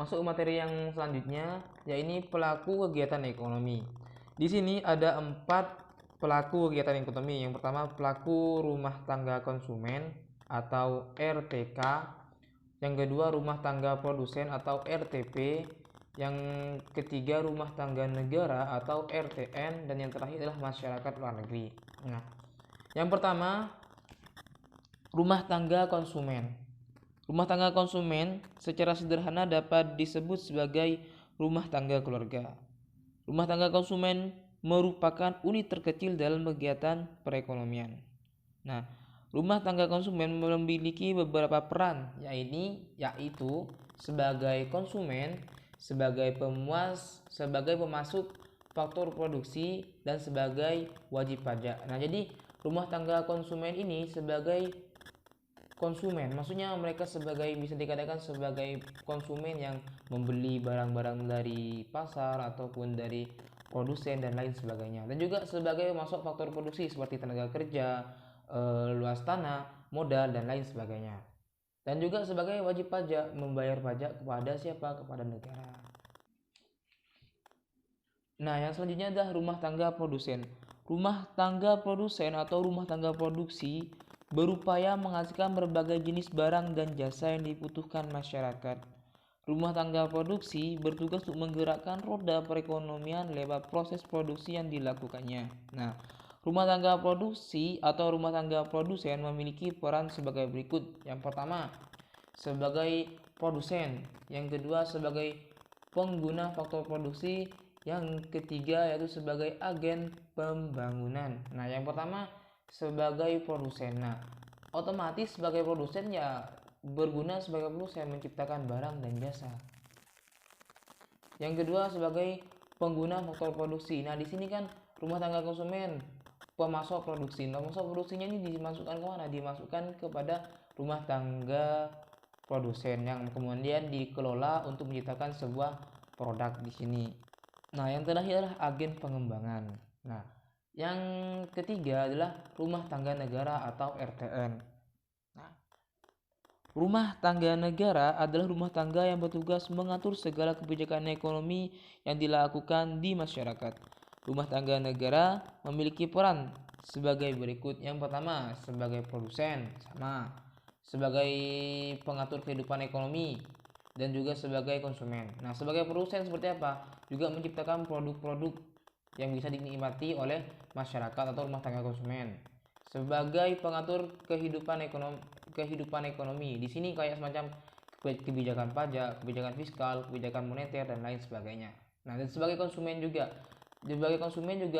masuk ke materi yang selanjutnya, yaitu pelaku kegiatan ekonomi. Di sini ada 4 pelaku kegiatan ekonomi. Yang pertama, pelaku rumah tangga konsumen atau RTK. Yang kedua, rumah tangga produsen atau RTP. Yang ketiga, rumah tangga negara atau RTN. Dan yang terakhir adalah masyarakat luar negeri. Nah, yang pertama, rumah tangga konsumen. Rumah tangga konsumen secara sederhana dapat disebut sebagai rumah tangga keluarga. Rumah tangga konsumen merupakan unit terkecil dalam kegiatan perekonomian. Nah, rumah tangga konsumen memiliki beberapa peran, yaitu sebagai konsumen, sebagai pemuas, sebagai pemasuk faktor produksi, dan sebagai wajib pajak. Nah, jadi rumah tangga konsumen ini sebagai konsumen, maksudnya mereka bisa dikatakan sebagai konsumen yang membeli barang-barang dari pasar ataupun dari produsen dan lain sebagainya, dan juga sebagai masuk faktor produksi seperti tenaga kerja, luas tanah, modal, dan lain sebagainya, dan juga sebagai wajib pajak, membayar pajak kepada siapa? Kepada negara. Nah, yang selanjutnya adalah rumah tangga produsen. Rumah tangga produsen atau rumah tangga produksi berupaya menghasilkan berbagai jenis barang dan jasa yang dibutuhkan masyarakat. Rumah tangga produksi bertugas untuk menggerakkan roda perekonomian lewat proses produksi yang dilakukannya. Nah, rumah tangga produksi atau rumah tangga produsen memiliki peran sebagai berikut. Yang pertama, sebagai produsen. Yang kedua, sebagai pengguna faktor produksi. Yang ketiga, yaitu sebagai agen pembangunan. Nah, yang pertama, sebagai produsen. Nah, otomatis sebagai produsen ya berguna sebagai produsen, menciptakan barang dan jasa. Yang kedua, sebagai pengguna faktor produksi. Nah, di sini kan rumah tangga konsumen pemasok produksi. Pemasok produksinya ini dimasukkan kemana? Dimasukkan kepada rumah tangga produsen yang kemudian dikelola untuk menciptakan sebuah produk di sini. Nah, yang terakhir adalah agen pengembangan. Nah, yang ketiga adalah rumah tangga negara atau RTN. Nah, rumah tangga negara adalah rumah tangga yang bertugas mengatur segala kebijakan ekonomi yang dilakukan di masyarakat. Rumah tangga negara memiliki peran sebagai berikut. Yang pertama, sebagai produsen, sebagai pengatur kehidupan ekonomi, dan juga sebagai konsumen. Nah, sebagai produsen seperti apa? Juga menciptakan produk-produk yang bisa dinikmati oleh masyarakat atau rumah tangga konsumen. Sebagai pengatur kehidupan ekonomi. Di sini kayak semacam kebijakan pajak, kebijakan fiskal, kebijakan moneter, dan lain sebagainya. Nah, dan sebagai konsumen juga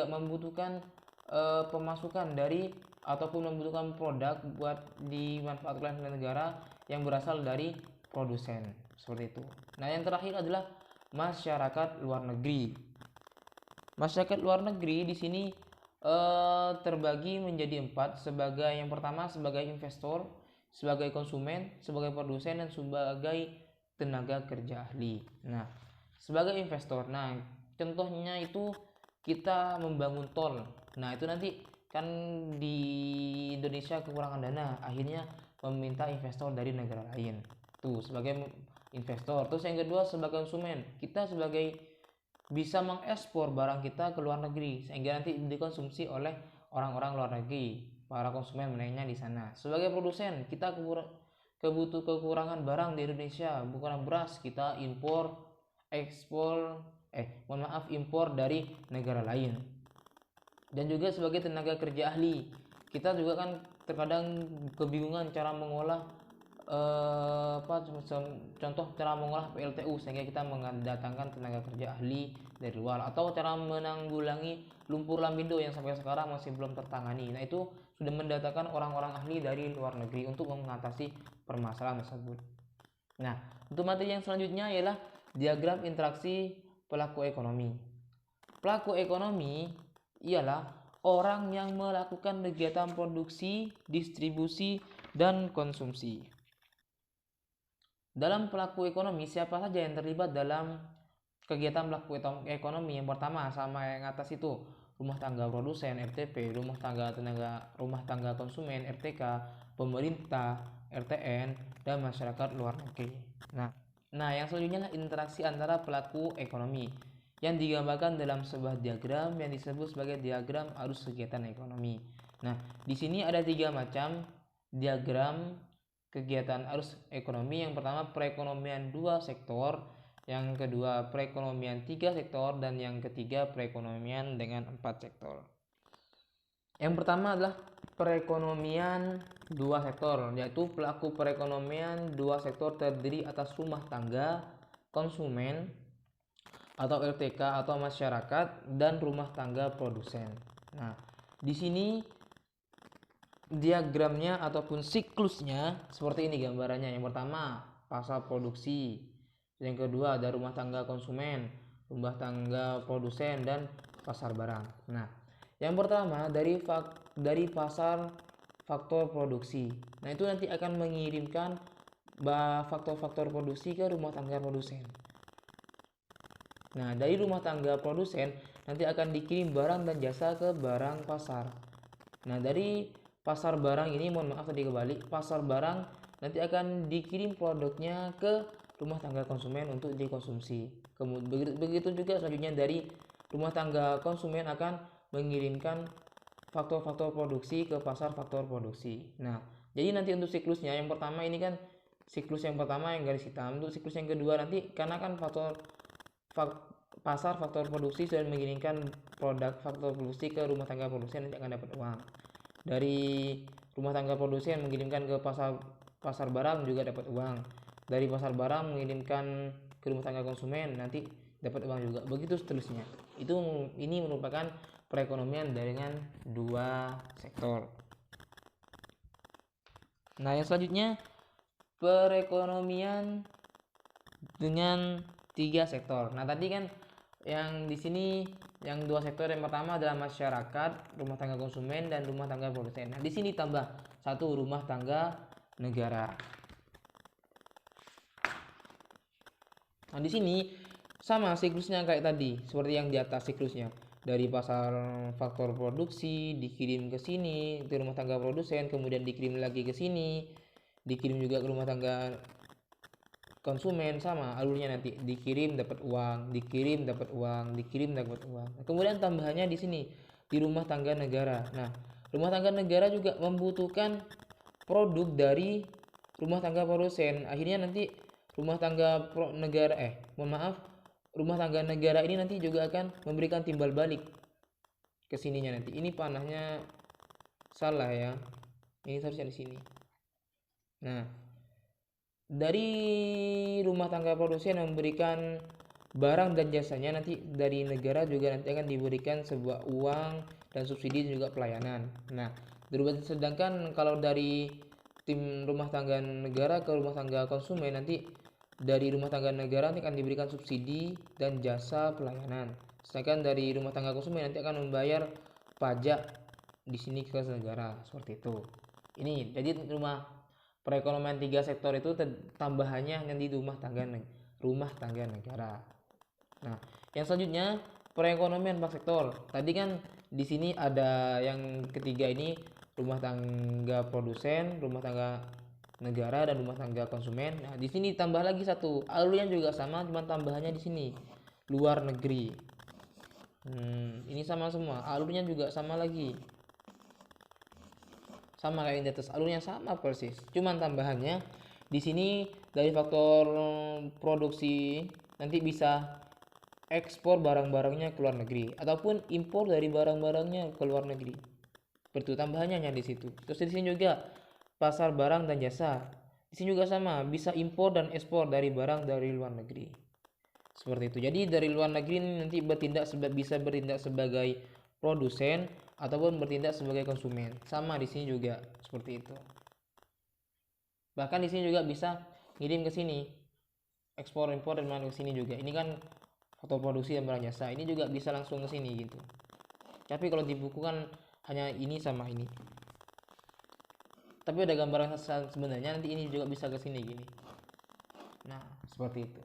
membutuhkan pemasukan dari ataupun membutuhkan produk buat dimanfaatkan oleh negara yang berasal dari produsen, seperti itu. Nah, yang terakhir adalah masyarakat luar negeri. Masyarakat luar negeri di sini terbagi menjadi 4. Sebagai yang pertama, sebagai investor, sebagai konsumen, sebagai produsen, dan sebagai tenaga kerja ahli. Nah, sebagai investor, nah contohnya itu kita membangun tol. Nah, itu nanti kan di Indonesia kekurangan dana, akhirnya meminta investor dari negara lain. Tuh, sebagai investor. Terus yang kedua, sebagai konsumen, kita bisa mengekspor barang kita ke luar negeri sehingga nanti dikonsumsi oleh orang-orang luar negeri, para konsumen menaiknya di sana. Sebagai produsen, kita kekurangan barang di Indonesia, bukan beras, kita impor dari negara lain. Dan juga sebagai tenaga kerja ahli, kita juga kan terkadang kebingungan cara mengolah contoh cara mengolah PLTU, sehingga kita mendatangkan tenaga kerja ahli dari luar, atau cara menanggulangi lumpur lapindo yang sampai sekarang masih belum tertangani. Nah, itu sudah mendatangkan orang-orang ahli dari luar negeri untuk mengatasi permasalahan tersebut. Nah, untuk materi yang selanjutnya ialah diagram interaksi pelaku ekonomi. Pelaku ekonomi ialah orang yang melakukan kegiatan produksi, distribusi, dan konsumsi. Dalam pelaku ekonomi, siapa saja yang terlibat dalam kegiatan pelaku ekonomi? Yang pertama, sama yang atas itu, rumah tangga produsen RTP, rumah tangga konsumen RTK, pemerintah RTN, dan masyarakat luar negeri. Nah, Nah, yang selanjutnya adalah interaksi antara pelaku ekonomi yang digambarkan dalam sebuah diagram yang disebut sebagai diagram arus kegiatan ekonomi. Nah, di sini ada 3 macam diagram kegiatan arus ekonomi. Yang pertama perekonomian 2 sektor, yang kedua perekonomian 3 sektor, dan yang ketiga perekonomian dengan 4 sektor. Yang pertama adalah perekonomian 2 sektor, yaitu pelaku perekonomian 2 sektor terdiri atas rumah tangga, konsumen atau RTK atau masyarakat, dan rumah tangga produsen. Nah, di sini diagramnya ataupun siklusnya seperti ini gambarannya. Yang pertama pasar produksi, yang kedua ada rumah tangga konsumen, rumah tangga produsen, dan pasar barang. Nah, yang pertama dari pasar faktor produksi. Nah, itu nanti akan mengirimkan faktor-faktor produksi ke rumah tangga produsen. Nah, dari rumah tangga produsen nanti akan dikirim barang dan jasa ke barang pasar. Nah, dari pasar barang ini, mohon maaf tadi kebalik, pasar barang nanti akan dikirim produknya ke rumah tangga konsumen untuk dikonsumsi. Kemudian begitu juga selanjutnya dari rumah tangga konsumen akan mengirimkan faktor-faktor produksi ke pasar faktor produksi. Nah, jadi nanti untuk siklusnya yang pertama ini kan siklus yang pertama yang garis hitam. Untuk siklus yang kedua nanti karena kan pasar faktor produksi sudah mengirimkan produk faktor produksi ke rumah tangga produsen, nanti akan dapat uang. Dari rumah tangga produsen mengirimkan ke pasar barang juga dapat uang. Dari pasar barang mengirimkan ke rumah tangga konsumen nanti dapat uang juga. Begitu seterusnya. Ini merupakan perekonomian dengan 2 sektor. Nah, yang selanjutnya perekonomian dengan 3 sektor. Nah, tadi kan yang di sini yang 2 sektor yang pertama adalah masyarakat, rumah tangga konsumen, dan rumah tangga produsen. Nah, di sini tambah 1 rumah tangga negara. Nah, di sini sama siklusnya kayak tadi, seperti yang di atas siklusnya. Dari pasar faktor produksi dikirim ke sini, ke rumah tangga produsen, kemudian dikirim lagi ke sini, dikirim juga ke rumah tangga konsumen, sama alurnya nanti dikirim dapat uang, dikirim dapat uang, dikirim dapat uang. Kemudian tambahannya di sini di rumah tangga negara. Nah, rumah tangga negara juga membutuhkan produk dari rumah tangga produsen. Akhirnya nanti rumah tangga rumah tangga negara ini nanti juga akan memberikan timbal balik ke sininya nanti. Ini panahnya salah ya. Ini harusnya di sini. Nah, dari rumah tangga produsen memberikan barang dan jasanya, nanti dari negara juga nanti akan diberikan sebuah uang dan subsidi juga pelayanan. Nah, sedangkan kalau dari tim rumah tangga negara ke rumah tangga konsumen, nanti dari rumah tangga negara nanti akan diberikan subsidi dan jasa pelayanan. Sedangkan dari rumah tangga konsumen nanti akan membayar pajak di sini ke negara, seperti itu. Ini jadi perekonomian 3 sektor itu tambahannya yang di rumah tangga negara. Nah, yang selanjutnya perekonomian 4 sektor. Tadi kan di sini ada yang ketiga ini rumah tangga produsen, rumah tangga negara, dan rumah tangga konsumen. Nah, di sini tambah lagi satu. Alurnya juga sama, cuma tambahannya di sini luar negeri. Ini sama semua. Alurnya juga sama lagi. Sama kayak di atas, alurnya sama persis, cuman tambahannya di sini dari faktor produksi nanti bisa ekspor barang-barangnya ke luar negeri ataupun impor dari barang-barangnya ke luar negeri. Seperti tambahannya di situ. Terus di sini juga pasar barang dan jasa. Di sini juga sama, bisa impor dan ekspor dari barang dari luar negeri. Seperti itu. Jadi dari luar negeri nanti bisa bertindak sebagai produsen ataupun bertindak sebagai konsumen. Sama di sini juga seperti itu. Bahkan di sini juga bisa ngirim ke sini, ekspor impor dan ke sini juga. Ini kan foto produksi dan barang jasa. Ini juga bisa langsung ke sini gitu. Tapi kalau di buku kan hanya ini sama ini. Tapi ada gambaran sebenarnya nanti ini juga bisa ke sini gini. Nah, seperti itu.